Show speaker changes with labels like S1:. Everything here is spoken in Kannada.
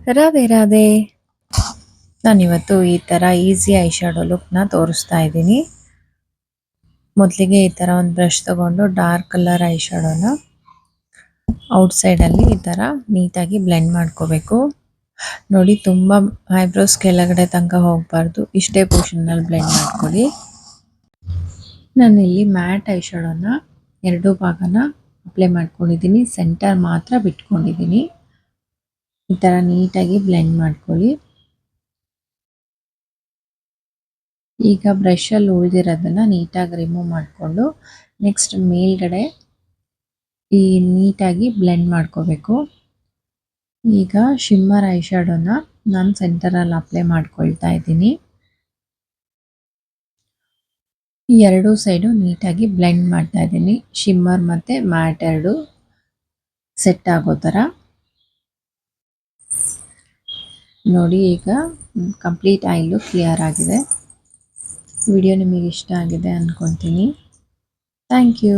S1: ರಾಧೆ ರಾಧೆ. ನಾನಿವತ್ತು ಈ ಥರ ಈಸಿ ಐ ಶ್ಯಾಡೋ ಲುಕ್ನ ತೋರಿಸ್ತಾ ಇದ್ದೀನಿ. ಮೊದಲಿಗೆ ಈ ಥರ ಒಂದು ಬ್ರಷ್ ತಗೊಂಡು ಡಾರ್ಕ್ ಕಲರ್ ಐ ಶ್ಯಾಡೋನ ಔಟ್ಸೈಡಲ್ಲಿ ಈ ಥರ ನೀಟಾಗಿ ಬ್ಲೆಂಡ್ ಮಾಡ್ಕೋಬೇಕು. ನೋಡಿ, ತುಂಬ ಐಬ್ರೋಸ್ ಕೆಳಗಡೆ ತನಕ ಹೋಗಬಾರ್ದು, ಇಷ್ಟೇ ಪೋರ್ಷನ್ನಲ್ಲಿ ಬ್ಲೆಂಡ್ ಮಾಡ್ಕೊಳ್ಳಿ. ನಾನಿಲ್ಲಿ ಮ್ಯಾಟ್ ಐ ಶ್ಯಾಡೋನ ಎರಡು ಭಾಗನ ಅಪ್ಲೈ ಮಾಡ್ಕೊಂಡಿದ್ದೀನಿ, ಸೆಂಟರ್ ಮಾತ್ರ ಬಿಟ್ಕೊಂಡಿದ್ದೀನಿ. ಈ ಥರ ನೀಟಾಗಿ ಬ್ಲೆಂಡ್ ಮಾಡ್ಕೊಳ್ಳಿ. ಈಗ ಬ್ರಷಲ್ಲಿ ಉಳಿದಿರೋದನ್ನ ನೀಟಾಗಿ ರಿಮೂವ್ ಮಾಡಿಕೊಂಡು ನೆಕ್ಸ್ಟ್ ಮೇಲ್ಗಡೆ ಈ ನೀಟಾಗಿ ಬ್ಲೆಂಡ್ ಮಾಡ್ಕೋಬೇಕು. ಈಗ ಶಿಮ್ಮರ್ ಐ ಶ್ಯಾಡೋನ ನಾನು ಸೆಂಟರಲ್ಲಿ ಅಪ್ಲೈ ಮಾಡ್ಕೊಳ್ತಾ ಇದ್ದೀನಿ. ಎರಡೂ ಸೈಡು ನೀಟಾಗಿ ಬ್ಲೆಂಡ್ ಮಾಡ್ತಾ ಇದ್ದೀನಿ, ಶಿಮ್ಮರ್ ಮತ್ತು ಮ್ಯಾಟ್ ಎರಡು ಸೆಟ್ ಆಗೋ ಥರ. ನೋಡಿ, ಈಗ ಕಂಪ್ಲೀಟ್ ಐ ಲುಕ್ ಕ್ಲಿಯರ್ ಆಗಿದೆ. ವಿಡಿಯೋ ನಿಮಗೆ ಇಷ್ಟ ಆಗಿದೆ ಅಂದ್ಕೊತೀನಿ. Thank you.